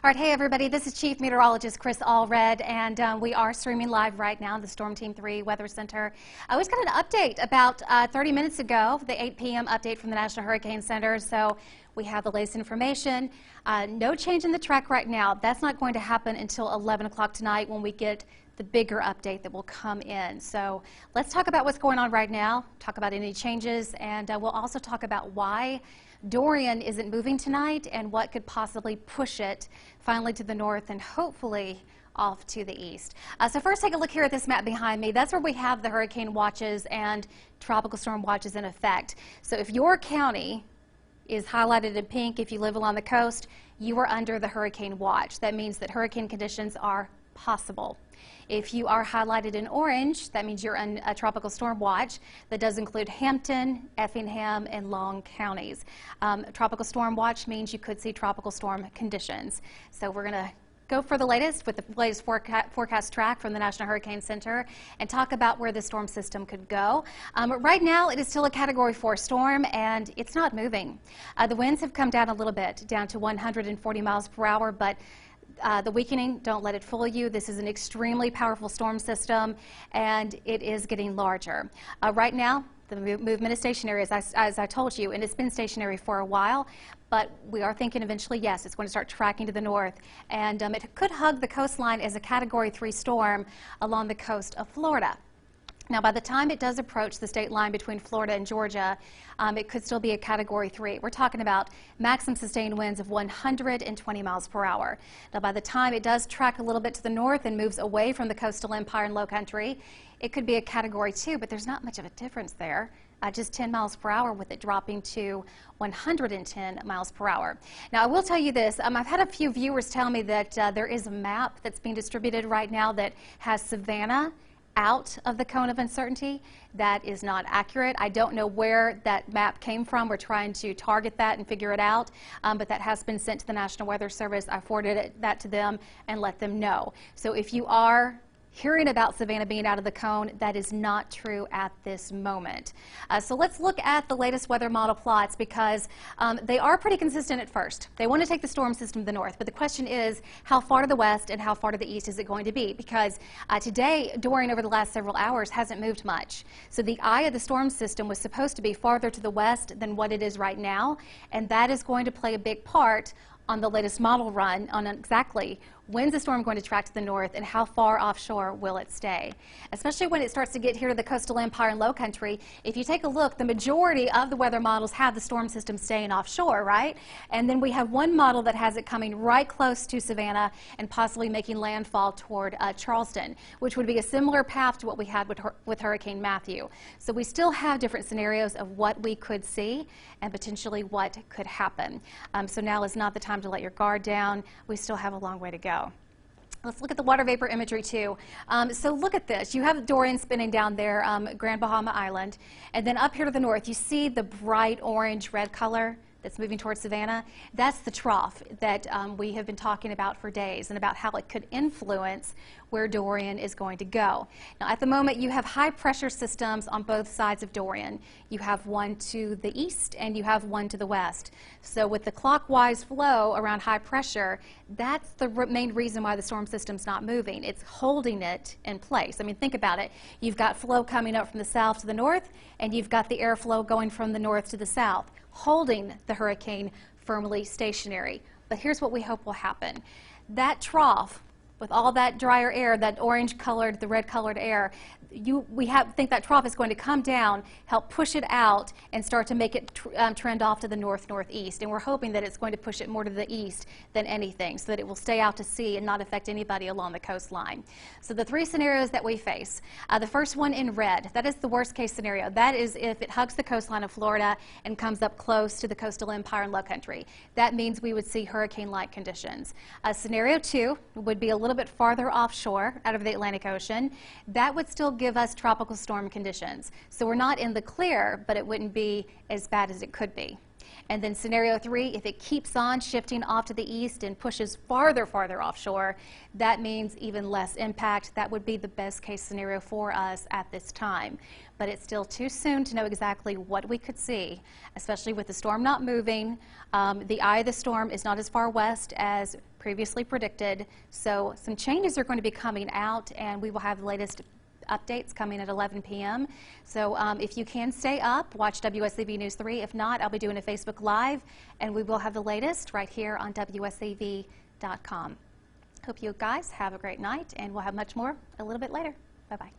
All right, hey everybody, this is Chief Meteorologist Kris Allred, and we are streaming live right now in the Storm Team 3 Weather Center. I was got an update about 30 minutes ago, the 8 p.m. update from the National Hurricane Center, so we have the latest information. No change in the track right now. That's not going to happen until 11 o'clock tonight when we get the bigger update that will come in. So let's talk about what's going on right now, talk about any changes, and we'll also talk about why Dorian isn't moving tonight and what could possibly push it finally to the north and hopefully off to the east. So first, take a look here at this map behind me. That's where we have the hurricane watches and tropical storm watches in effect. So if your county is highlighted in pink, if you live along the coast, you are under the hurricane watch. That means that hurricane conditions are possible. If you are highlighted in orange, that means you're in a tropical storm watch. That does include Hampton, Effingham, and Long counties. Tropical storm watch means you could see tropical storm conditions. So we're going to go for the latest with the latest forecast track from the National Hurricane Center and talk about where the storm system could go. Right now, it is still a Category 4 storm, and it's not moving. The winds have come down a little bit, down to 140 miles per hour, but the weakening, don't let it fool you. This is an extremely powerful storm system, and it is getting larger. Right now, the movement is stationary, as I told you, and it's been stationary for a while, but we are thinking eventually, yes, it's going to start tracking to the north, and it could hug the coastline as a Category 3 storm along the coast of Florida. Now, by the time it does approach the state line between Florida and Georgia, it could still be a Category 3. We're talking about maximum sustained winds of 120 miles per hour. Now, by the time it does track a little bit to the north and moves away from the coastal empire and low country, it could be a Category 2, but there's not much of a difference there. Just 10 miles per hour with it dropping to 110 miles per hour. Now, I will tell you this. I've had a few viewers tell me that there is a map that's being distributed right now that has Savannah out of the cone of uncertainty. That is not accurate. I don't know where that map came from. We're trying to target that and figure it out, but that has been sent to the National Weather Service. I forwarded that to them and let them know. So if you are hearing about Savannah being out of the cone, that is not true at this moment. So let's look at the latest weather model plots because they are pretty consistent at first. They want to take the storm system to the north, but the question is how far to the west and how far to the east is it going to be? Because today, Dorian over the last several hours hasn't moved much. So the eye of the storm system was supposed to be farther to the west than what it is right now, and that is going to play a big part on the latest model run on exactly when's the storm going to track to the north and how far offshore will it stay. Especially when it starts to get here to the coastal empire and low country. If you take a look, the majority of the weather models have the storm system staying offshore, right? And then we have one model that has it coming right close to Savannah and possibly making landfall toward Charleston, which would be a similar path to what we had with Hurricane Matthew. So we still have different scenarios of what we could see and potentially what could happen. So now is not the time to let your guard down. We still have a long way to go. Let's look at the water vapor imagery too. So look at this. You have Dorian spinning down there, Grand Bahama Island, and then up here to the north, you see the bright orange red color that's moving towards Savannah. That's the trough that we have been talking about for days and about how it could influence where Dorian is going to go. Now, at the moment, you have high pressure systems on both sides of Dorian. You have one to the east and you have one to the west. So with the clockwise flow around high pressure, that's the main reason why the storm system's not moving. It's holding it in place. I mean, think about it. You've got flow coming up from the south to the north, and you've got the airflow going from the north to the south, holding the hurricane firmly stationary. But here's what we hope will happen. That trough, with all that drier air, that orange colored, the red colored air, we think that trough is going to come down, help push it out, and start to make it trend off to the north-northeast. And we're hoping that it's going to push it more to the east than anything, so that it will stay out to sea and not affect anybody along the coastline. So the three scenarios that we face, the first one in red, that is the worst case scenario. That is if it hugs the coastline of Florida and comes up close to the coastal empire and low country. That means we would see hurricane-like conditions. Scenario 2 would be a little bit farther offshore out of the Atlantic Ocean. That would still give us tropical storm conditions. So we're not in the clear, but it wouldn't be as bad as it could be. And then scenario 3, if it keeps on shifting off to the east and pushes farther offshore, that means even less impact. That would be the best case scenario for us at this time. But it's still too soon to know exactly what we could see, especially with the storm not moving. The eye of the storm is not as far west as previously predicted, so some changes are going to be coming out, and we will have the latest updates coming at 11 p.m. So if you can stay up, watch WSAV News 3. If not, I'll be doing a Facebook Live, and we will have the latest right here on WSAV.com. Hope you guys have a great night, and we'll have much more a little bit later. Bye-bye.